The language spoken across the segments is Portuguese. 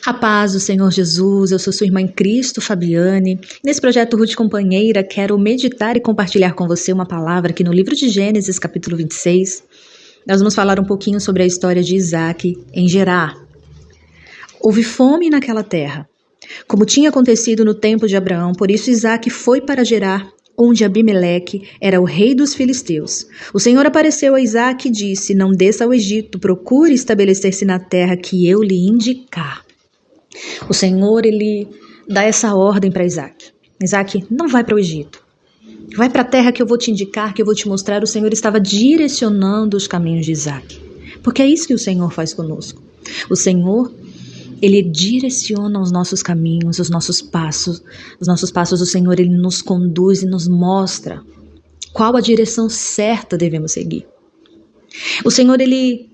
A paz do Senhor Jesus, eu sou sua irmã em Cristo, Fabiane. Nesse projeto Ruth Companheira, quero meditar e compartilhar com você uma palavra aqui no livro de Gênesis, capítulo 26. Nós vamos falar um pouquinho sobre a história de Isaac em Gerar. Houve fome naquela terra, como tinha acontecido no tempo de Abraão, por isso Isaac foi para Gerar, onde Abimeleque era o rei dos filisteus. O Senhor apareceu a Isaac e disse: não desça ao Egito, procure estabelecer-se na terra que eu lhe indicar. O Senhor, ele dá essa ordem para Isaac. Isaac, não vai para o Egito. Vai para a terra que eu vou te indicar, que eu vou te mostrar. O Senhor estava direcionando os caminhos de Isaac. Porque é isso que o Senhor faz conosco. O Senhor, ele direciona os nossos caminhos, os nossos passos. Os nossos passos, o Senhor, ele nos conduz e nos mostra qual a direção certa devemos seguir. O Senhor, ele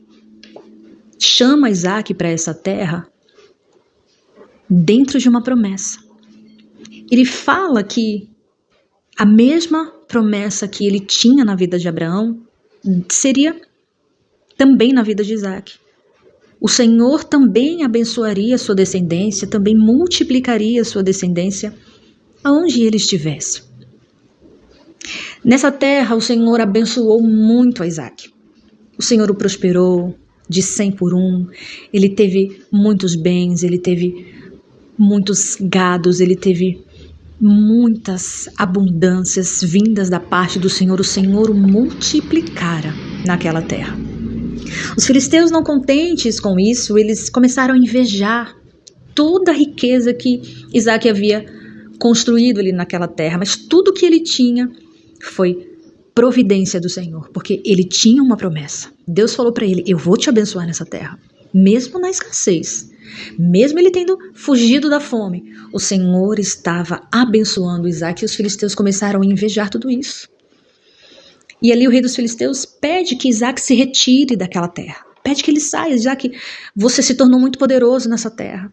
chama Isaac para essa terra dentro de uma promessa. Ele fala que a mesma promessa que ele tinha na vida de Abraão seria também na vida de Isaac. O Senhor também abençoaria sua descendência, também multiplicaria sua descendência aonde ele estivesse. Nessa terra, o Senhor abençoou muito a Isaac. O Senhor o prosperou de 100 por 1. Ele teve muitos bens, ele teve muitos gados, ele teve muitas abundâncias vindas da parte do Senhor. O Senhor o multiplicara naquela terra. Os filisteus, não contentes com isso, eles começaram a invejar toda a riqueza que Isaac havia construído ali naquela terra, mas tudo que ele tinha foi providência do Senhor, porque ele tinha uma promessa. Deus falou para ele: eu vou te abençoar nessa terra, mesmo na escassez. Mesmo ele tendo fugido da fome, o Senhor estava abençoando Isaac e os filisteus começaram a invejar tudo isso. E ali o rei dos filisteus pede que Isaac se retire daquela terra. Pede que ele saia. Isaac, você se tornou muito poderoso nessa terra.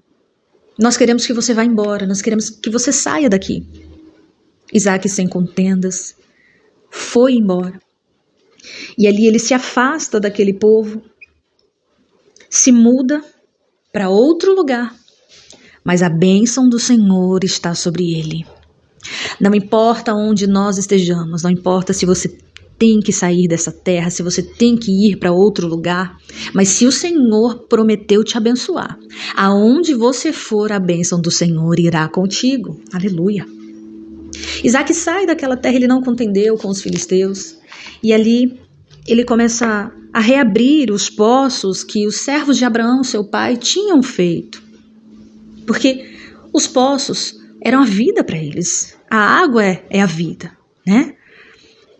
Nós queremos que você vá embora, nós queremos que você saia daqui. Isaac, sem contendas, foi embora. E ali ele se afasta daquele povo, se muda para outro lugar, mas a bênção do Senhor está sobre ele. Não importa onde nós estejamos, não importa se você tem que sair dessa terra, se você tem que ir para outro lugar, mas se o Senhor prometeu te abençoar, aonde você for, a bênção do Senhor irá contigo. Aleluia. Isaac sai daquela terra, ele não contendeu com os filisteus, e ali ele começa a reabrir os poços que os servos de Abraão, seu pai, tinham feito. Porque os poços eram a vida para eles. A água é a vida, né?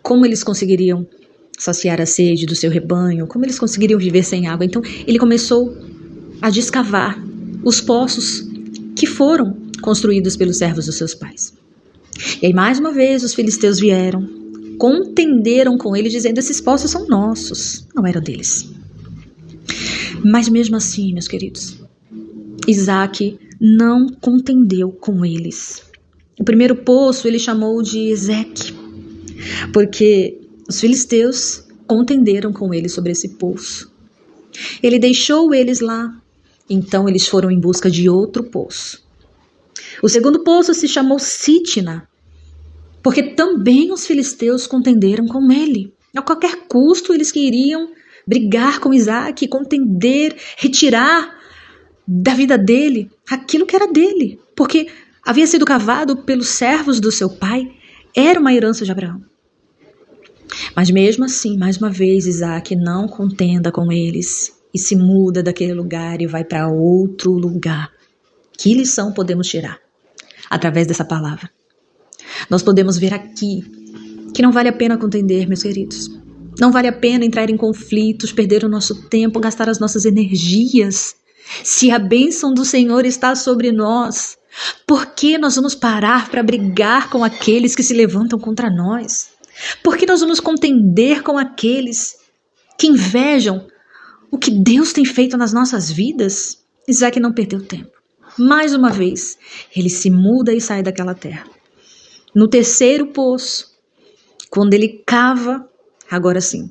Como eles conseguiriam saciar a sede do seu rebanho? Como eles conseguiriam viver sem água? Então, ele começou a descavar os poços que foram construídos pelos servos dos seus pais. E aí, mais uma vez, os filisteus vieram, contenderam com ele, dizendo: esses poços são nossos, não eram deles. Mas mesmo assim, meus queridos, Isaac não contendeu com eles. O primeiro poço ele chamou de Ezeque, porque os filisteus contenderam com ele sobre esse poço. Ele deixou eles lá, então eles foram em busca de outro poço. O segundo poço se chamou Sitna, porque também os filisteus contenderam com ele. A qualquer custo eles queriam brigar com Isaac, contender, retirar da vida dele aquilo que era dele, porque havia sido cavado pelos servos do seu pai, era uma herança de Abraão. Mas mesmo assim, mais uma vez, Isaac não contenda com eles e se muda daquele lugar e vai para outro lugar. Que lição podemos tirar através dessa palavra? Nós podemos ver aqui que não vale a pena contender, meus queridos. Não vale a pena entrar em conflitos, perder o nosso tempo, gastar as nossas energias. Se a bênção do Senhor está sobre nós, por que nós vamos parar para brigar com aqueles que se levantam contra nós? Por que nós vamos contender com aqueles que invejam o que Deus tem feito nas nossas vidas? Isaac não perdeu tempo. Mais uma vez, ele se muda e sai daquela terra. No terceiro poço, quando ele cava, agora sim,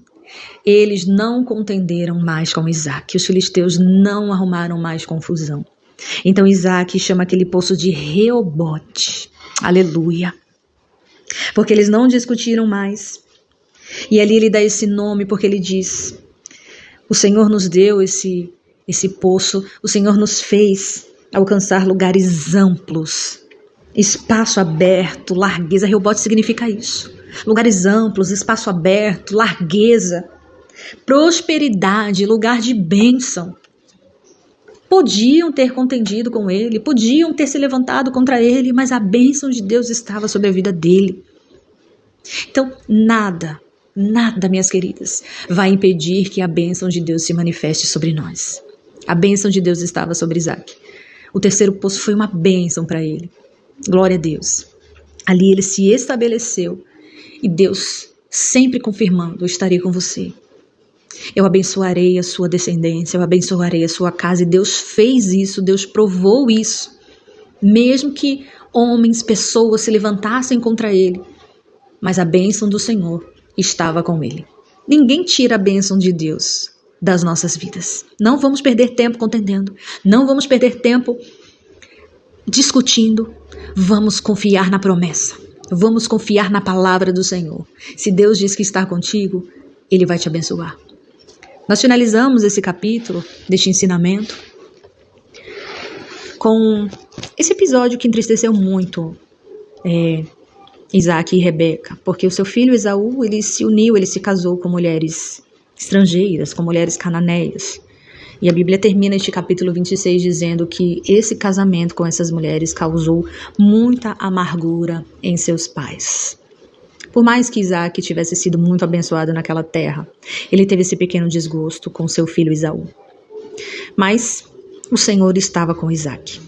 eles não contenderam mais com Isaac. Os filisteus não arrumaram mais confusão. Então Isaac chama aquele poço de Reobote. Aleluia. Porque eles não discutiram mais. E ali ele dá esse nome porque ele diz: o Senhor nos deu esse poço, o Senhor nos fez alcançar lugares amplos, espaço aberto, largueza. Reobote significa isso. Lugares amplos, espaço aberto, largueza, prosperidade, lugar de bênção. Podiam ter contendido com ele, podiam ter se levantado contra ele, mas a bênção de Deus estava sobre a vida dele. Então, nada, minhas queridas, vai impedir que a bênção de Deus se manifeste sobre nós. A bênção de Deus estava sobre Isaac. O terceiro poço foi uma bênção para ele. Glória a Deus. Ali ele se estabeleceu e Deus sempre confirmando: eu estarei com você. Eu abençoarei a sua descendência, eu abençoarei a sua casa. E Deus fez isso, Deus provou isso. Mesmo que homens, pessoas se levantassem contra ele, mas a bênção do Senhor estava com ele. Ninguém tira a bênção de Deus das nossas vidas. Não vamos perder tempo contendendo, não vamos perder tempo discutindo. Vamos confiar na promessa, vamos confiar na palavra do Senhor. Se Deus diz que está contigo, Ele vai te abençoar. Nós finalizamos esse capítulo deste ensinamento com esse episódio que entristeceu muito Isaac e Rebeca, porque o seu filho Esaú, ele se uniu, ele se casou com mulheres estrangeiras, com mulheres cananeias. E a Bíblia termina este capítulo 26 dizendo que esse casamento com essas mulheres causou muita amargura em seus pais. Por mais que Isaac tivesse sido muito abençoado naquela terra, ele teve esse pequeno desgosto com seu filho Esaú. Mas o Senhor estava com Isaac.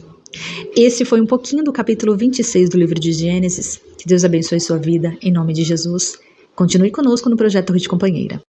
Esse foi um pouquinho do capítulo 26 do livro de Gênesis. Que Deus abençoe sua vida, em nome de Jesus. Continue conosco no Projeto Rede Companheira.